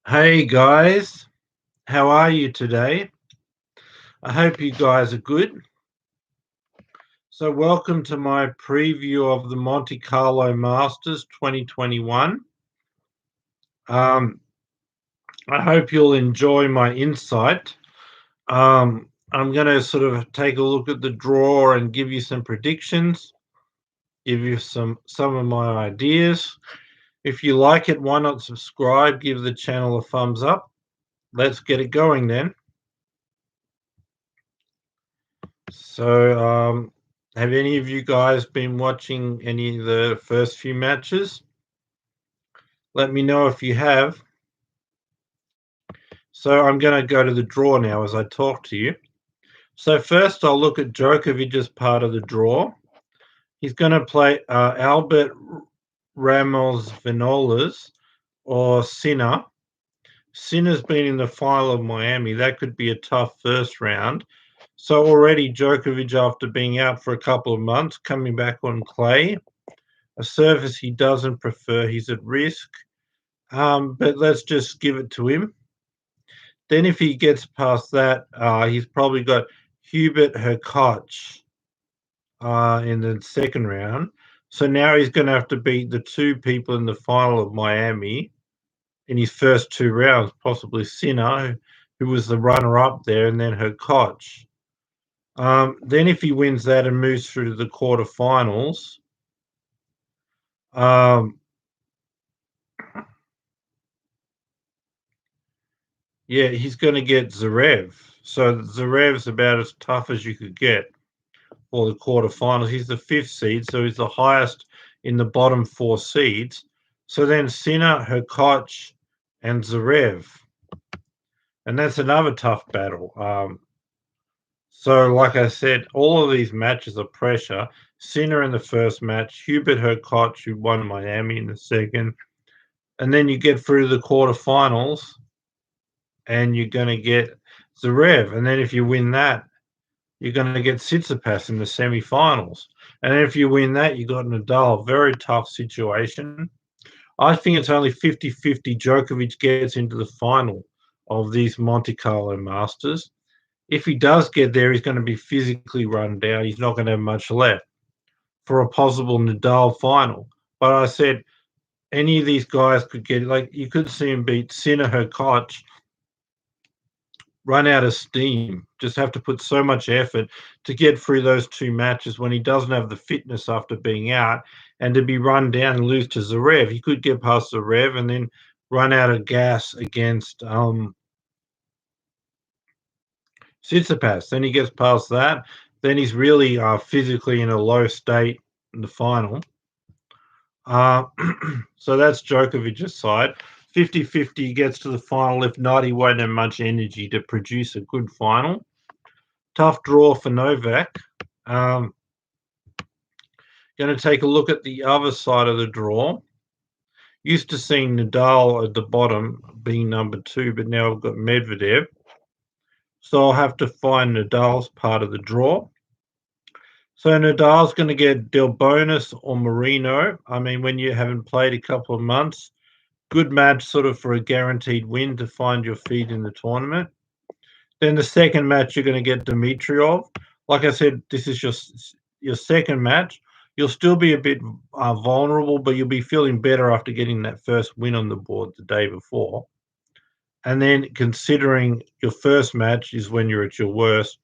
Hey guys, how are you today? I hope you guys are good. So, welcome to my preview of the Monte Carlo Masters 2021. Um, I hope you'll enjoy my insight. I'm going to sort of take a look at the draw and give you some predictions, give you some of my ideas. If you like it, why not subscribe? Give the channel a thumbs up. Let's get it going then. So, have any of you guys been watching any of the first few matches? Let me know if you have. So I'm going to go to the draw now as I talk to you. So first I'll look at Djokovic's part of the draw. He's going to play Albert Ramos Vinolas or Sinner. Sinner's been in the final of Miami. That could be a tough first round. So already Djokovic, after being out for a couple of months, coming back on clay, a surface he doesn't prefer. He's at risk, but let's just give it to him. Then if he gets past that, he's probably got Hubert Hurkacz in the second round. So now he's going to have to beat the two people in the final of Miami in his first two rounds, possibly Sinner, who was the runner-up there, and then Hurkacz. Then if he wins that and moves through to the quarterfinals, yeah, he's going to get Zverev. So Zverev's about as tough as you could get for the quarterfinals. He's the fifth seed, so he's the highest in the bottom four seeds. So then Sinner, Hurkacz, and Zverev. And that's another tough battle. So, like I said, all of these matches are pressure. Sinner in the first match, Hubert Hurkacz, who won Miami in the second. And then you get through the quarterfinals and you're going to get Zverev. And then if you win that, you're going to get Tsitsipas in the semi-finals. And if you win that, you got Nadal. Very tough situation. I think it's only 50-50 Djokovic gets into the final of these Monte Carlo Masters. If he does get there, he's going to be physically run down. He's not going to have much left for a possible Nadal final. But I said any of these guys could get, like, you could see him beat Sinner, Hurkacz, run out of steam, just have to put so much effort to get through those two matches when he doesn't have the fitness after being out, and to be run down and lose to Zverev. He could get past Zverev and then run out of gas against Tsitsipas. Then he gets past that. Then he's really physically in a low state in the final. So that's Djokovic's side. 50-50 gets to the final. If not, he won't have much energy to produce a good final. Tough draw for Novak. Going to take a look at the other side of the draw. Used to seeing Nadal at the bottom being number two, but now I've got Medvedev. So I'll have to find Nadal's part of the draw. So Nadal's going to get Delbonis or Marino. I mean, when you haven't played a couple of months, good match sort of for a guaranteed win to find your feet in the tournament. Then the second match, you're going to get Dimitrov. Like I said, this is your second match. You'll still be a bit vulnerable, but you'll be feeling better after getting that first win on the board the day before. And then considering your first match is when you're at your worst,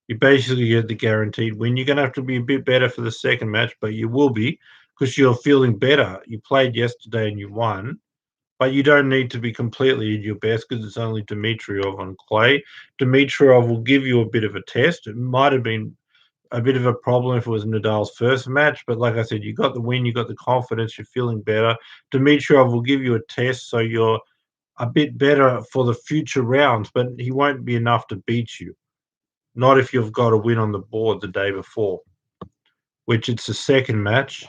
you basically get the guaranteed win. You're going to have to be a bit better for the second match, but you will be because you're feeling better. You played yesterday and you won. But you don't need to be completely at your best because it's only Dimitrov on clay. Dimitrov will give you a bit of a test. It might have been a bit of a problem if it was Nadal's first match, but like I said, you got the win, you got the confidence, you're feeling better. Dimitrov will give you a test so you're a bit better for the future rounds, but he won't be enough to beat you. Not if you've got a win on the board the day before, which it's the second match.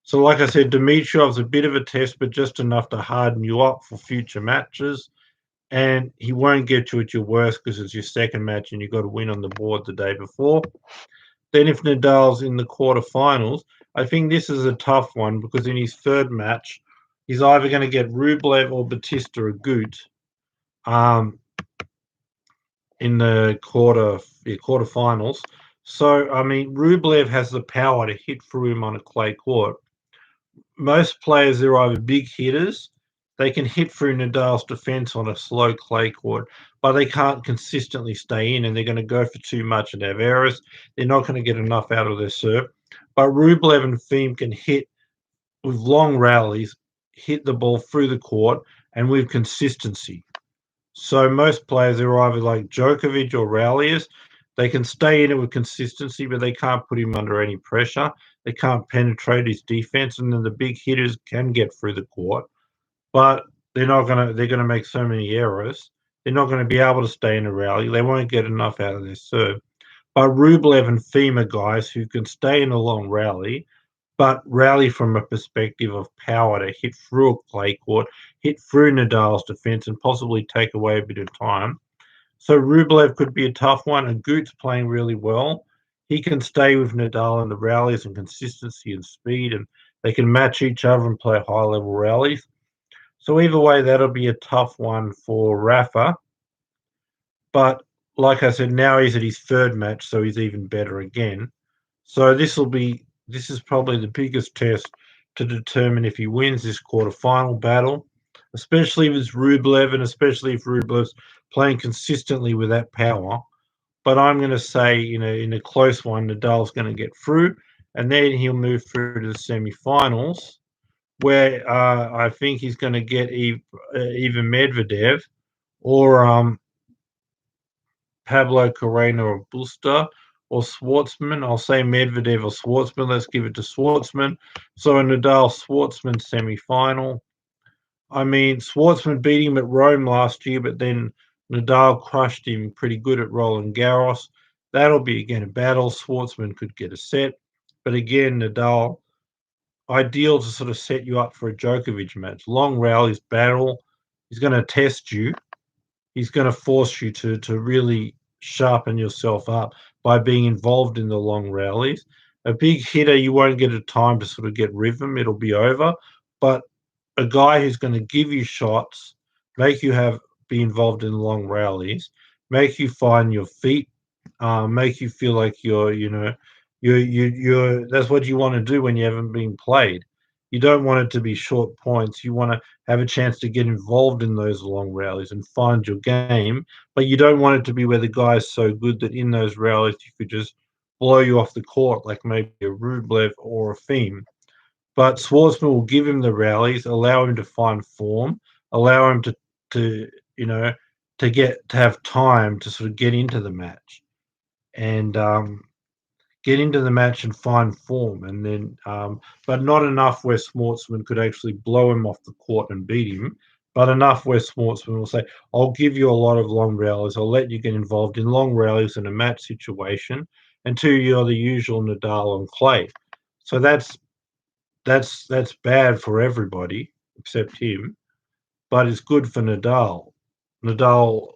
So, like I said, Dimitrov's a bit of a test, but just enough to harden you up for future matches. And he won't get you at your worst because it's your second match and you've got to win on the board the day before. Then, if Nadal's in the quarterfinals, I think this is a tough one because in his third match, he's either going to get Rublev or Batista Agut. um, in the quarterfinals. So I mean, Rublev has the power to hit through him on a clay court. Most players are either big hitters. They can hit through Nadal's defense on a slow clay court, but they can't consistently stay in, and they're going to go for too much and have errors. They're not going to get enough out of their serve. But Rublev and Thiem can hit with long rallies, hit the ball through the court, and with consistency. So most players are either like Djokovic or ralliers. They can stay in it with consistency, but they can't put him under any pressure. They can't penetrate his defense, and then the big hitters can get through the court, but they're gonna make so many errors. They're not gonna be able to stay in a rally. They won't get enough out of their serve. But Rublev and Thiem are guys who can stay in a long rally, but rally from a perspective of power to hit through a clay court, hit through Nadal's defense, and possibly take away a bit of time. So Rublev could be a tough one, and Gut's playing really well. He can stay with Nadal in the rallies and consistency and speed, and they can match each other and play high level rallies. So either way, that'll be a tough one for Rafa. But like I said, now he's at his third match, so he's even better again. So this is probably the biggest test to determine if he wins this quarterfinal battle, especially if it's Rublev and especially if Rublev's playing consistently with that power. But I'm going to say, in a close one, Nadal's going to get through, and then he'll move through to the semi-finals, where I think he's going to get either Medvedev or Pablo Carreno or Busta or Schwartzman. I'll say Medvedev or Schwartzman. Let's give it to Schwartzman. So a Nadal Schwartzman semi-final. I mean, Schwartzman beat him at Rome last year, but then Nadal crushed him pretty good at Roland Garros. That'll be again a battle. Schwartzman could get a set, but again, Nadal ideal to sort of set you up for a Djokovic match. Long rallies, battle. He's going to test you. He's going to force you to really sharpen yourself up by being involved in the long rallies. A big hitter, you won't get a time to sort of get rhythm. It'll be over. But a guy who's going to give you shots, make you be involved in long rallies, make you find your feet, make you feel like you're that's what you want to do when you haven't been played. You don't want it to be short points. You want to have a chance to get involved in those long rallies and find your game, but you don't want it to be where the guy is so good that in those rallies you could just blow you off the court, like maybe a Rublev or a Thiem. But Schwartzman will give him the rallies, allow him to find form, allow him to to have time to sort of get into the match and get into the match and find form, and then but not enough where Schwartzman could actually blow him off the court and beat him, but enough where Schwartzman will say, "I'll give you a lot of long rallies. I'll let you get involved in long rallies in a match situation until you're the usual Nadal on clay." So that's bad for everybody except him, but it's good for Nadal. Nadal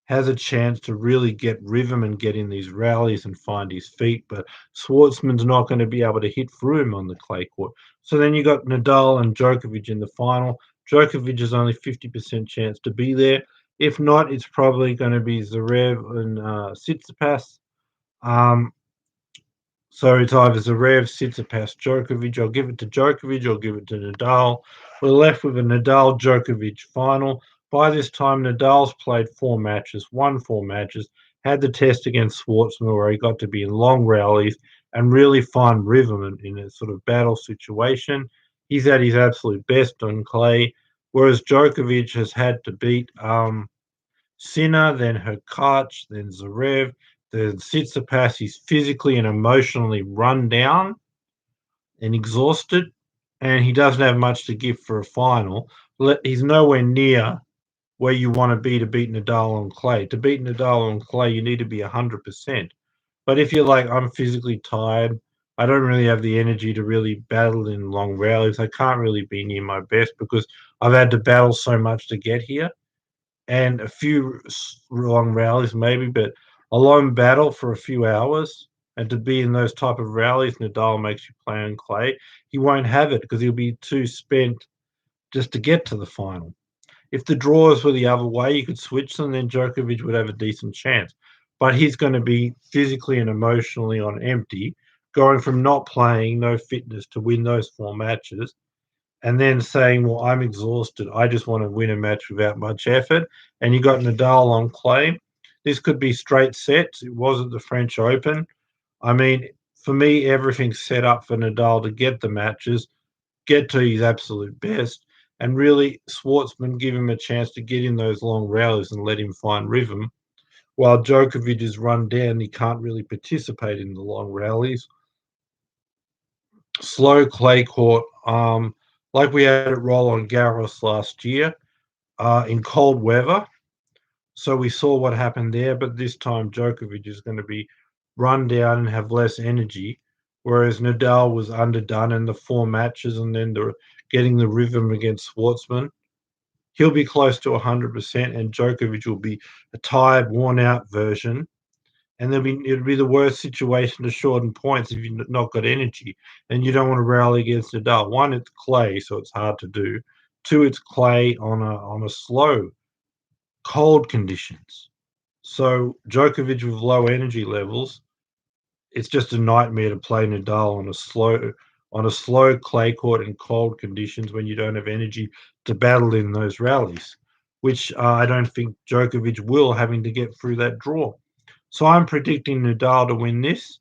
has a chance to really get rhythm and get in these rallies and find his feet, but Schwartzman's not going to be able to hit through him on the clay court. So then you got Nadal and Djokovic in the final. Djokovic is only 50% chance to be there. If not, it's probably going to be Zverev and Tsitsipas. Um, so it's either Zverev, Tsitsipas, Djokovic. I'll give it to Djokovic. I'll give it to Nadal. We're left with a Nadal-Djokovic final. By this time, Nadal's played 4 matches, won 4 matches, had the test against Schwartzman where he got to be in long rallies and really find rhythm in a sort of battle situation. He's at his absolute best on clay, whereas Djokovic has had to beat Sinner, then Hurkacz, then Zverev, then Tsitsipas. He's physically and emotionally run down and exhausted, and he doesn't have much to give for a final. He's nowhere near where you want to beat Nadal on clay. To beat Nadal on clay, you need to be 100%. But if you're like, I'm physically tired, I don't really have the energy to really battle in long rallies. I can't really be near my best because I've had to battle so much to get here and a few long rallies maybe, but a long battle for a few hours and to be in those type of rallies, Nadal makes you play on clay. He won't have it because he'll be too spent just to get to the final. If the draws were the other way, you could switch them, then Djokovic would have a decent chance. But he's going to be physically and emotionally on empty, going from not playing, no fitness, to win those 4 matches, and then saying, "Well, I'm exhausted. I just want to win a match without much effort." And you got Nadal on clay. This could be straight sets. It was at the French Open. I mean, for me, everything's set up for Nadal to get the matches, get to his absolute best, and really Schwartzman give him a chance to get in those long rallies and let him find rhythm. While Djokovic is run down, he can't really participate in the long rallies. Slow clay court, like we had at Roland Garros last year, in cold weather. So we saw what happened there, but this time Djokovic is going to be run down and have less energy, whereas Nadal was underdone in the 4 matches and then getting the rhythm against Schwartzman. He'll be close to 100%, and Djokovic will be a tired, worn-out version. And it'll be the worst situation to shorten points if you've not got energy, and you don't want to rally against Nadal. One, it's clay, so it's hard to do. Two, it's clay on a slow, cold conditions. So Djokovic with low energy levels, it's just a nightmare to play Nadal on a slow clay court in cold conditions when you don't have energy to battle in those rallies, which I don't think Djokovic will, having to get through that draw. So I'm predicting Nadal to win this.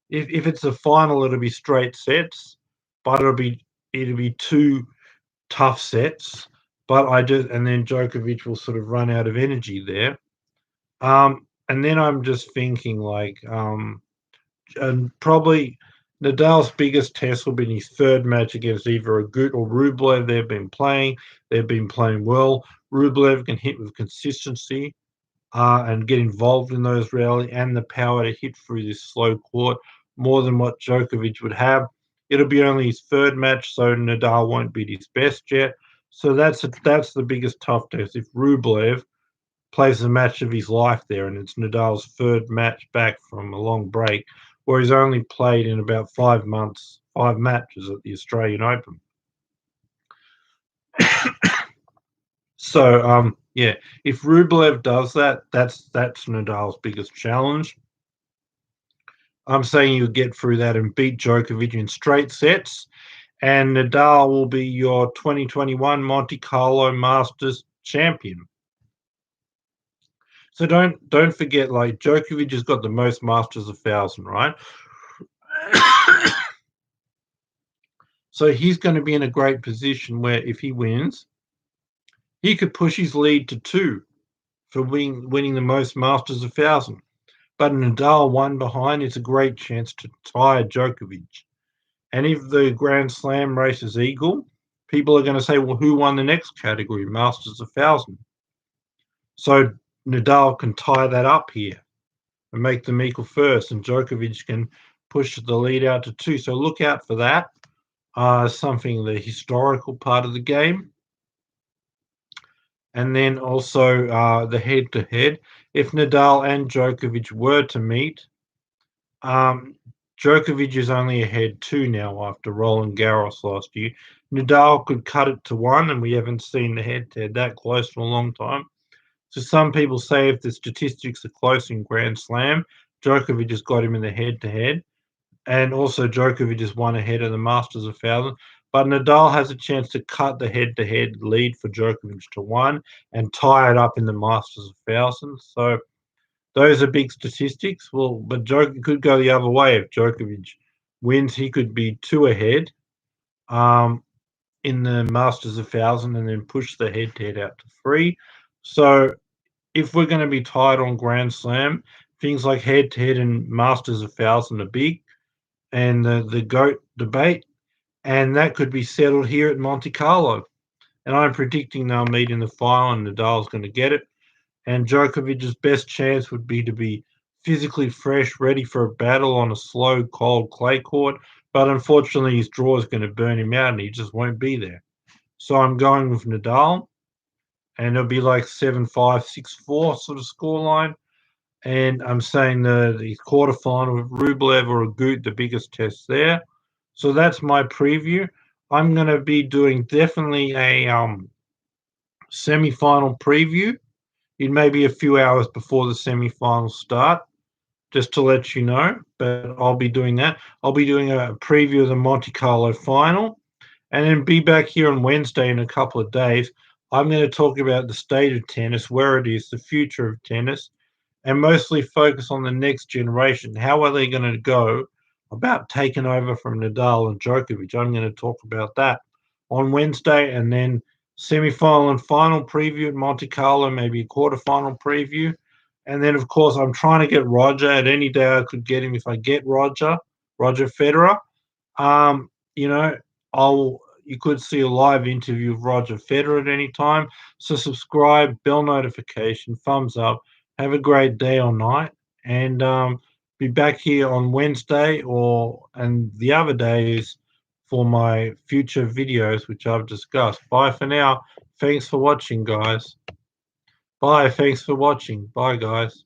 If it's a final, it'll be straight sets, but it'll be 2 tough sets. But and then Djokovic will sort of run out of energy there. And then I'm just thinking and probably Nadal's biggest test will be in his third match against either Agut or Rublev. They've been playing well. Rublev can hit with consistency and get involved in those rallies, and the power to hit through this slow court more than what Djokovic would have. It'll be only his third match, so Nadal won't be his best yet. So that's the biggest tough test. If Rublev plays the match of his life there, and it's Nadal's third match back from a long break, where he's only played in about 5 months, 5 matches at the Australian Open. So, yeah, if Rublev does that, that's Nadal's biggest challenge. I'm saying you'll get through that and beat Djokovic in straight sets, and Nadal will be your 2021 Monte Carlo Masters champion. So don't forget, like, Djokovic has got the most Masters 1,000, right? So he's going to be in a great position where if he wins, he could push his lead to 2 for winning the most Masters 1,000. But Nadal 1 behind, it's a great chance to tie Djokovic. And if the Grand Slam race is equal, people are going to say, well, who won the next category, Masters 1,000? So Nadal can tie that up here and make them equal first, and Djokovic can push the lead out to 2. So look out for that. Something, the historical part of the game. And then also the head-to-head. If Nadal and Djokovic were to meet, Djokovic is only ahead 2 now after Roland Garros last year. Nadal could cut it to 1, and we haven't seen the head-to-head that close for a long time. So some people say if the statistics are close in Grand Slam, Djokovic has got him in the head-to-head. And also Djokovic is 1 ahead of the Masters 1,000. But Nadal has a chance to cut the head-to-head lead for Djokovic to 1 and tie it up in the Masters 1,000. So those are big statistics. Well, but Djokovic could go the other way. If Djokovic wins, he could be 2 ahead in the Masters 1,000 and then push the head-to-head out to 3. So if we're going to be tied on Grand Slam, things like head-to-head and Masters 1,000 are big, and the GOAT debate, and that could be settled here at Monte Carlo. And I'm predicting they'll meet in the final, and Nadal's going to get it. And Djokovic's best chance would be to be physically fresh, ready for a battle on a slow, cold clay court. But unfortunately, his draw is going to burn him out, and he just won't be there. So I'm going with Nadal, and it'll be like 7-5, 6-4 sort of scoreline. And I'm saying the quarterfinal with Rublev or Agut, the biggest test there. So that's my preview. I'm going to be doing definitely a semi-final preview in maybe a few hours before the semi-finals start, just to let you know. But I'll be doing that. I'll be doing a preview of the Monte Carlo final, and then be back here on Wednesday in a couple of days. I'm going to talk about the state of tennis, where it is, the future of tennis, and mostly focus on the next generation. How are they going to go about taking over from Nadal and Djokovic? I'm going to talk about that on Wednesday, and then semi-final and final preview at Monte Carlo, maybe a quarterfinal preview. And then, of course, I'm trying to get Roger at any day I could get him. If I get Roger Federer, um, you know, I'll you could see a live interview of Roger Federer at any time. So subscribe, bell notification, thumbs up. Have a great day or night, and be back here on Wednesday and the other days for my future videos, which I've discussed. Bye for now. Thanks for watching, guys. Bye. Thanks for watching. Bye, guys.